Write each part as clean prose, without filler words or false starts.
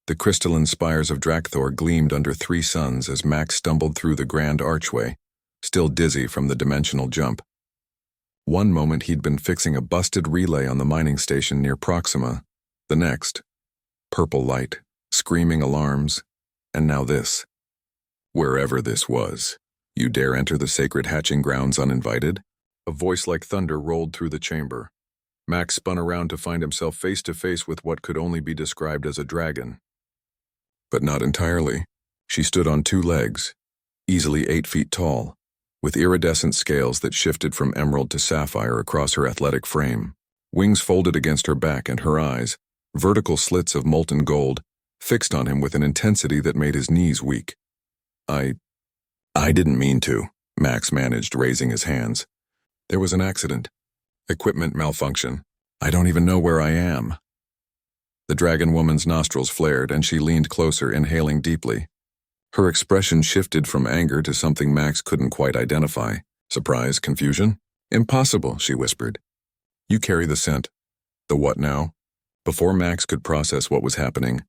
The crystalline spires of Drakthor gleamed under three suns as Max stumbled through the grand archway, still dizzy from the dimensional jump. One moment he'd been fixing a busted relay on the mining station near Proxima. The next, purple light, screaming alarms, and now this. Wherever this was, you dare enter the sacred hatching grounds uninvited? A voice like thunder rolled through the chamber. Max spun around to find himself face to face with what could only be described as a dragon. But not entirely. She stood on two legs, easily 8 feet tall, with iridescent scales that shifted from emerald to sapphire across her athletic frame. Wings folded against her back, and her eyes, vertical slits of molten gold, fixed on him with an intensity that made his knees weak. I didn't mean to, Max managed, raising his hands. There was an accident. Equipment malfunction. I don't even know where I am. The dragon woman's nostrils flared, and she leaned closer, inhaling deeply. Her expression shifted from anger to something Max couldn't quite identify. Surprise, confusion? Impossible, she whispered. You carry the scent. The what now? Before Max could process what was happening,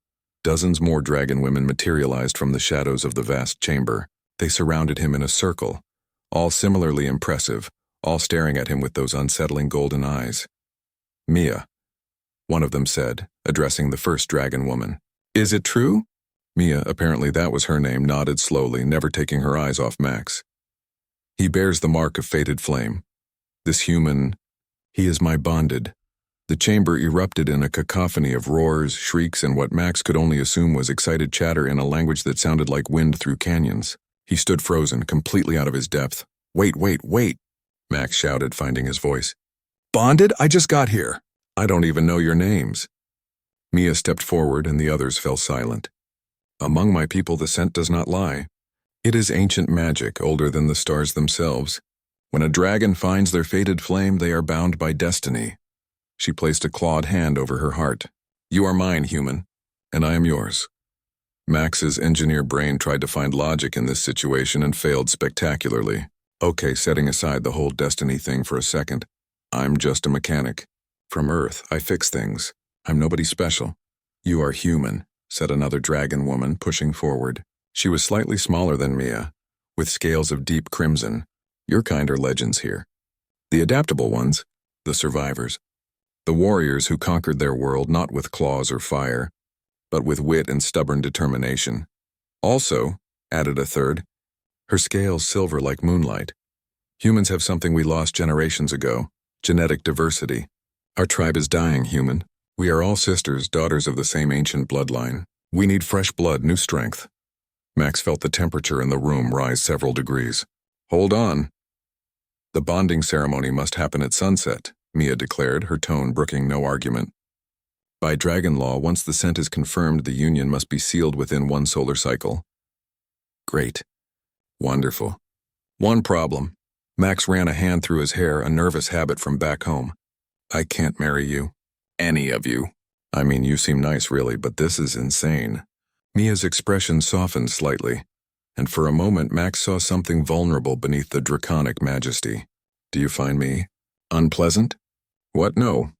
dozens more dragon women materialized from the shadows of the vast chamber. They surrounded him in a circle, all similarly impressive, all staring at him with those unsettling golden eyes. Mia, one of them said, addressing the first dragon woman. Is it true? Mia, apparently that was her name, nodded slowly, never taking her eyes off Max. He bears the mark of fated flame. This human, he is my bonded. The chamber erupted in a cacophony of roars, shrieks, and what Max could only assume was excited chatter in a language that sounded like wind through canyons. He stood frozen, completely out of his depth. Wait, Max shouted, finding his voice. Bonded? I just got here. I don't even know your names. Mia stepped forward, and the others fell silent. Among my people, the scent does not lie. It is ancient magic, older than the stars themselves. When a dragon finds their fated flame, they are bound by destiny. She placed a clawed hand over her heart. You are mine, human, and I am yours. Max's engineer brain tried to find logic in this situation and failed spectacularly. Okay, setting aside the whole destiny thing for a second. I'm just a mechanic. From Earth, I fix things. I'm nobody special. You are human, said another dragon woman, pushing forward. She was slightly smaller than Mia, with scales of deep crimson. Your kind are legends here. The adaptable ones, the survivors. The warriors who conquered their world not with claws or fire, but with wit and stubborn determination. Also, added a third, her scales silver like moonlight. Humans have something we lost generations ago, genetic diversity. Our tribe is dying, human. We are all sisters, daughters of the same ancient bloodline. We need fresh blood, new strength. Max felt the temperature in the room rise several degrees. Hold on. The bonding ceremony must happen at sunset, Mia declared, her tone brooking no argument. By dragon law, once the scent is confirmed, the union must be sealed within one solar cycle. Great. Wonderful. One problem. Max ran a hand through his hair, a nervous habit from back home. I can't marry you. Any of you. I mean, you seem nice, really, but this is insane. Mia's expression softened slightly, and for a moment Max saw something vulnerable beneath the draconic majesty. Do you find me unpleasant? What? No.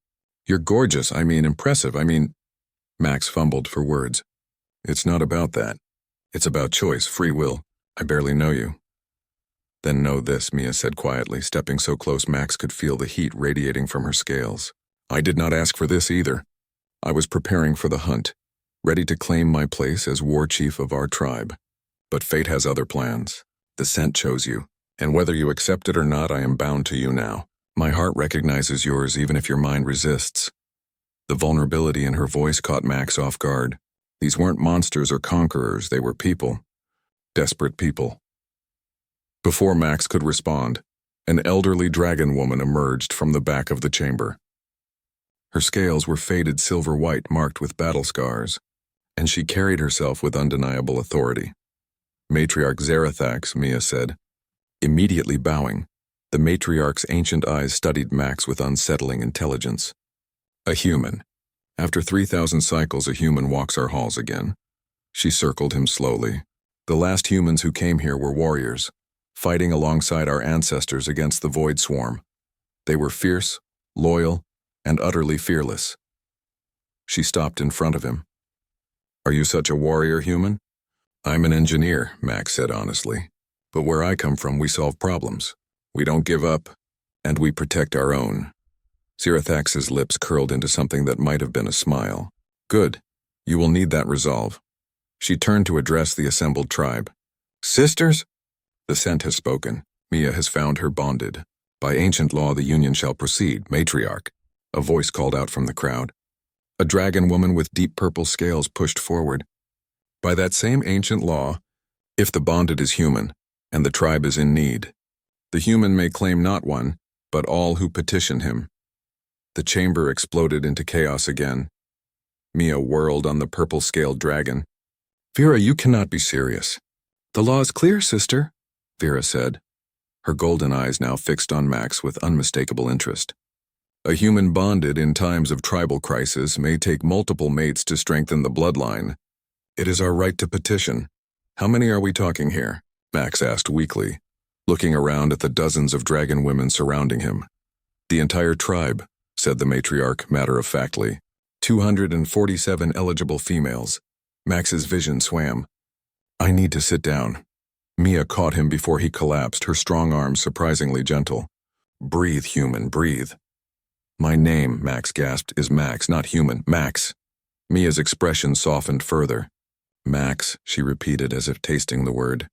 You're gorgeous. I mean, impressive. Max fumbled for words. It's not about that. It's about choice, free will. I barely know you. Then know this, Mia said quietly, stepping so close Max could feel the heat radiating from her scales. I did not ask for this either. I was preparing for the hunt, ready to claim my place as war chief of our tribe. But fate has other plans. The scent chose you, and whether you accept it or not, I am bound to you now. My heart recognizes yours even if your mind resists. The vulnerability in her voice caught Max off guard. These weren't monsters or conquerors, they were people. Desperate people. Before Max could respond, an elderly dragon woman emerged from the back of the chamber. Her scales were faded silver white marked with battle scars, and she carried herself with undeniable authority. Matriarch Zarathax, Mia said. Immediately bowing, the matriarch's ancient eyes studied Max with unsettling intelligence. A human. After 3,000 cycles, a human walks our halls again. She circled him slowly. The last humans who came here were warriors, fighting alongside our ancestors against the Void Swarm. They were fierce, loyal, and utterly fearless. She stopped in front of him. Are you such a warrior human? I'm an engineer, Max said honestly. But where I come from, we solve problems. We don't give up, and we protect our own. Sirathax's lips curled into something that might have been a smile. Good. You will need that resolve. She turned to address the assembled tribe. Sisters? The scent has spoken. Mia has found her bonded. By ancient law, the union shall proceed, matriarch. A voice called out from the crowd. A dragon woman with deep purple scales pushed forward. By that same ancient law, if the bonded is human, and the tribe is in need, the human may claim not one, but all who petition him. The chamber exploded into chaos again. Mia whirled on the purple-scaled dragon. Vera, you cannot be serious. The law is clear, sister, Vera said, her golden eyes now fixed on Max with unmistakable interest. A human bonded in times of tribal crisis may take multiple mates to strengthen the bloodline. It is our right to petition. How many are we talking here? Max asked weakly, looking around at the dozens of dragon women surrounding him. The entire tribe, said the matriarch matter-of-factly. 247 eligible females. Max's vision swam. I need to sit down. Mia caught him before he collapsed, her strong arms surprisingly gentle. Breathe, human, breathe. My name, Max gasped, is Max, not human, Max. Mia's expression softened further. Max, she repeated as if tasting the word.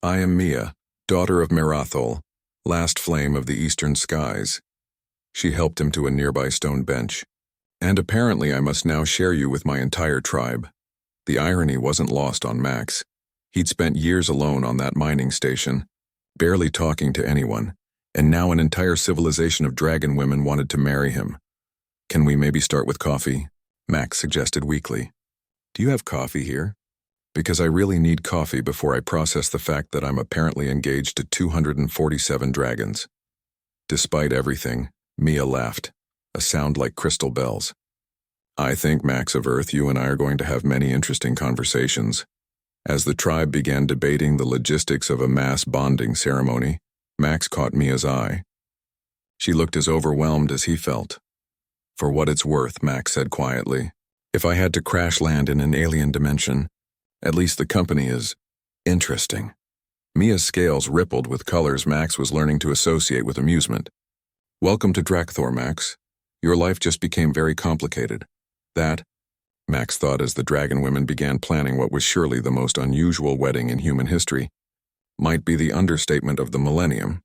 I am Mia, daughter of Merathol, last flame of the eastern skies. She helped him to a nearby stone bench. And apparently I must now share you with my entire tribe. The irony wasn't lost on Max. He'd spent years alone on that mining station, barely talking to anyone, and now an entire civilization of dragon women wanted to marry him. Can we maybe start with coffee? Max suggested weakly. Do you have coffee here? Because I really need coffee before I process the fact that I'm apparently engaged to 247 dragons. Despite everything, Mia laughed, a sound like crystal bells. I think, Max of Earth, you and I are going to have many interesting conversations. As the tribe began debating the logistics of a mass bonding ceremony, Max caught Mia's eye. She looked as overwhelmed as he felt. For what it's worth, Max said quietly, if I had to crash land in an alien dimension, at least the company is interesting. Mia's scales rippled with colors Max was learning to associate with amusement. Welcome to Drakthor, Max. Your life just became very complicated. That, Max thought as the dragon women began planning what was surely the most unusual wedding in human history, might be the understatement of the millennium.